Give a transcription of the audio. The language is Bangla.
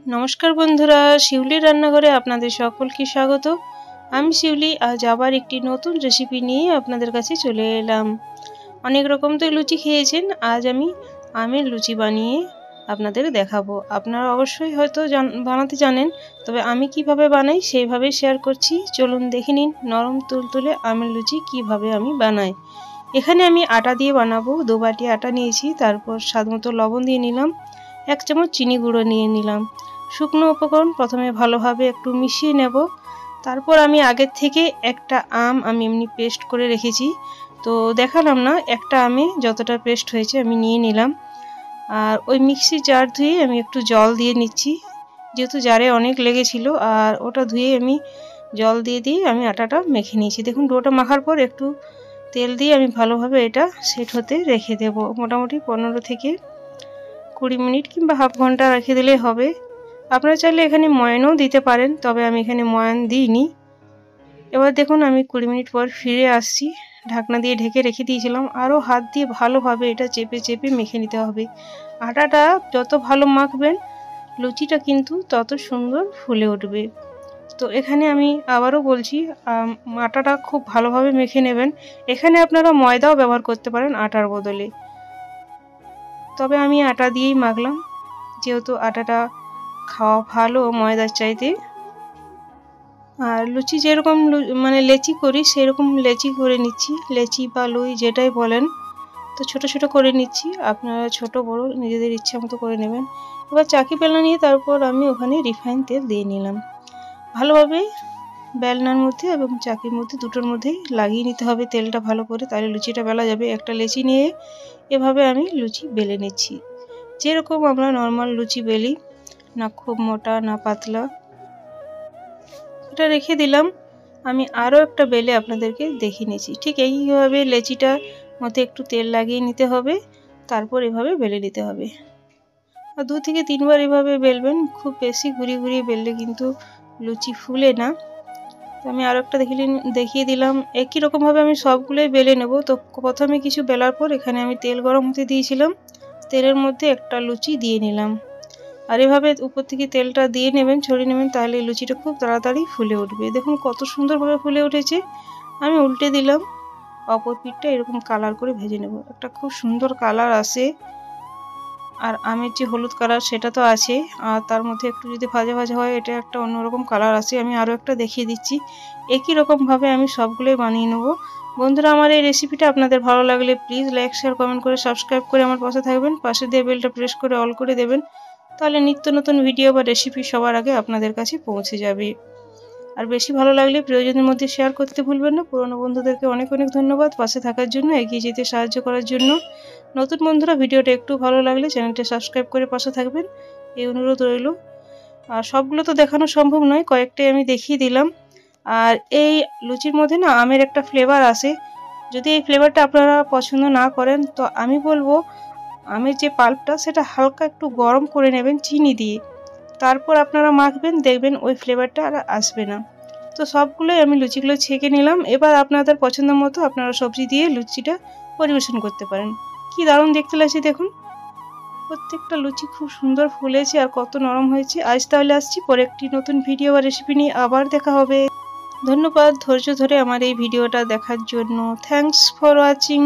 নমস্কার বন্ধুরা, শিউলির রান্নাঘরে আপনাদের সকলকে স্বাগত। আমি শিউলি আজ আবার একটি নতুন রেসিপি নিয়ে আপনাদের কাছে চলে এলাম। অনেক রকম তো লুচি খেয়েছেন, আজ আমি আমের লুচি বানিয়ে আপনাদের দেখাবো। আপনারা অবশ্যই হয়তো বানাতে জানেন, তবে আমি কিভাবে বানাই সেইভাবে শেয়ার করছি। চলুন দেখে নিন নরম তুলতুলে আমের লুচি কিভাবে আমি বানাই। এখানে আমি আটা দিয়ে বানাবো। 2 বাটি আটা নিয়েছি, তারপর স্বাদমতো লবণ দিয়ে নিলাম, 1 চামচ চিনি গুঁড়ো নিয়ে নিলাম। শুকনো উপকরণ প্রথমে ভালোভাবে একটু মিশিয়ে নেব। তারপর আমি আগের থেকে একটা আম আমি এমনি পেস্ট করে রেখেছি, তো দেখালাম না, একটা আমে যতটা পেস্ট হয়েছে আমি নিয়ে নিলাম। আর ওই মিক্সি জার ধুয়ে আমি একটু জল দিয়ে নিচ্ছি, যেহেতু জারে অনেক লেগেছিল, আর ওটা ধুয়ে আমি জল দিয়ে আমি আটাটা মেখে নিয়েছি। দেখুন ডোটা মাখার পর একটু তেল দিয়ে আমি ভালোভাবে এটা সেট হতে রেখে দেব। মোটামুটি 15 থেকে 20 মিনিট কিংবা হাফ ঘন্টা রেখে দিলেই হবে। আপনারা চাইলে এখানে ময়ানও দিতে পারেন, তবে আমি এখানে ময়ান দিইনি। এবার দেখুন আমি 20 মিনিট পর ফিরে আসছি। ঢাকনা দিয়ে ঢেকে রেখে দিয়েছিলাম। আরও হাত দিয়ে ভালোভাবে এটা চেপে চেপে মেখে নিতে হবে। আটাটা যত ভালো মাখবেন লুচিটা কিন্তু তত সুন্দর ফুলে উঠবে। তো এখানে আমি আবারও বলছি, আটাটা খুব ভালোভাবে মেখে নেবেন। এখানে আপনারা ময়দাও ব্যবহার করতে পারেন আটার বদলে, তবে আমি আটা দিয়েই মাখলাম, যেহেতু আটাটা খাওয়া ভালো ময়দার চাইতে। আর লুচি যেরকম লেচি করি সেরকম লেচি করে নিচ্ছি, লেচি বা লুই যেটাই বলেন। তো ছোট ছোট করে নিচ্ছি, আপনারা ছোট বড় নিজেদের ইচ্ছা মতো করে নেবেন। এবার চাকি বেলনা নিয়ে তারপর আমি ওখানে রিফাইন তেল দিয়ে নিলাম। ভালোভাবে বেলনার মধ্যে এবং চাকির মধ্যে দুটোর মধ্যেই লাগিয়ে নিতে হবে তেলটা ভালো করে, তাহলে লুচিটা বেলা যাবে। একটা লেচি নিয়ে এভাবে আমি লুচি বেলে নিচ্ছি, যেরকম আমরা নর্মাল লুচি বেলি, না খুব মোটা না পাতলা। এটা রেখে দিলাম। আমি আরও একটা বেলে আপনাদেরকে দেখিয়ে নিয়েছি। ঠিক এইভাবে লেচিটার মধ্যে একটু তেল লাগিয়ে নিতে হবে, তারপর এভাবে বেলে নিতে হবে। আর 2 থেকে 3 বার এভাবে বেলবেন। খুব বেশি ঘুরিয়ে ঘুরিয়ে বেললে কিন্তু লুচি ফুলে না। তো আমি আরও একটা দেখিয়ে দিলাম। একই রকমভাবে আমি সবগুলোই বেলে নেব। তো প্রথমে কিছু বেলার পর এখানে আমি তেল গরম হতে দিয়েছিলাম, তেলের মধ্যে একটা লুচি দিয়ে নিলাম। আর এভাবে উপর থেকে তেলটা দিয়ে নেবেন, ছড়িয়ে নেবেন, তাহলে লুচিটা খুব তাড়াতাড়ি ফুলে উঠবে। দেখুন কত সুন্দরভাবে ফুলে উঠেছে। আমি উল্টে দিলাম, অপর পিঠটা এরকম কালার করে ভেজে নেব। একটা খুব সুন্দর কালার আসে, আর আমের যে হলুদ কালার সেটা তো আছে, আর তার মধ্যে একটু যদি ভাজা ভাজা হয় এটা একটা অন্যরকম কালার আসে। আমি আরও একটা দেখিয়ে দিচ্ছি। একই রকমভাবে আমি সবগুলোই বানিয়ে নেব। বন্ধুরা, আমার এই রেসিপিটা আপনাদের ভালো লাগলে প্লিজ লাইক শেয়ার কমেন্ট করে সাবস্ক্রাইব করে আমার পাশে থাকবেন। পাশে দিয়ে বেলটা প্রেস করে অল করে দেবেন, তাহলে নিত্য নতুন ভিডিও বা রেসিপি সবার আগে আপনাদের কাছে পৌঁছে যাবে। আর বেশি ভালো লাগলে প্রিয়জনের মধ্যে শেয়ার করতে ভুলবেন না। পুরনো বন্ধুদেরকে অনেক অনেক ধন্যবাদ পাশে থাকার জন্য, এগিয়ে যেতে সাহায্য করার জন্য। নতুন বন্ধুরা ভিডিওটা একটু ভালো লাগলে চ্যানেলটা সাবস্ক্রাইব করে পাশে থাকবেন, এই অনুরোধ রইল। আর সবগুলো তো দেখানো সম্ভব নয়, কয়েকটাই আমি দেখিয়ে দিলাম। আর এই লুচির মধ্যে না আমের একটা ফ্লেভার আসে। যদি এই ফ্লেভারটা আপনারা পছন্দ না করেন, তো আমি বলবো আমের যে পাল্পটা সেটা হালকা একটু গরম করে নেবেন চিনি দিয়ে, তারপর আপনারা মাখবেন, দেখবেন ওই ফ্লেভারটা আর আসবে না। তো সবগুলোই আমি লুচিগুলো ছেঁকে নিলাম। এবার আপনাদের পছন্দ মতো আপনারা সবজি দিয়ে লুচিটা পরিবেশন করতে পারেন। কি দারুণ দেখতে লাগছে দেখুন। প্রত্যেকটা লুচি খুব সুন্দর ফুলেছে আর কত নরম হয়েছে। আজ তাহলে আসছি, পরে একটি নতুন ভিডিও বা রেসিপি নিয়ে আবার দেখা হবে। ধন্যবাদ ধৈর্য ধরে আমার এই ভিডিওটা দেখার জন্য। Thanks for watching.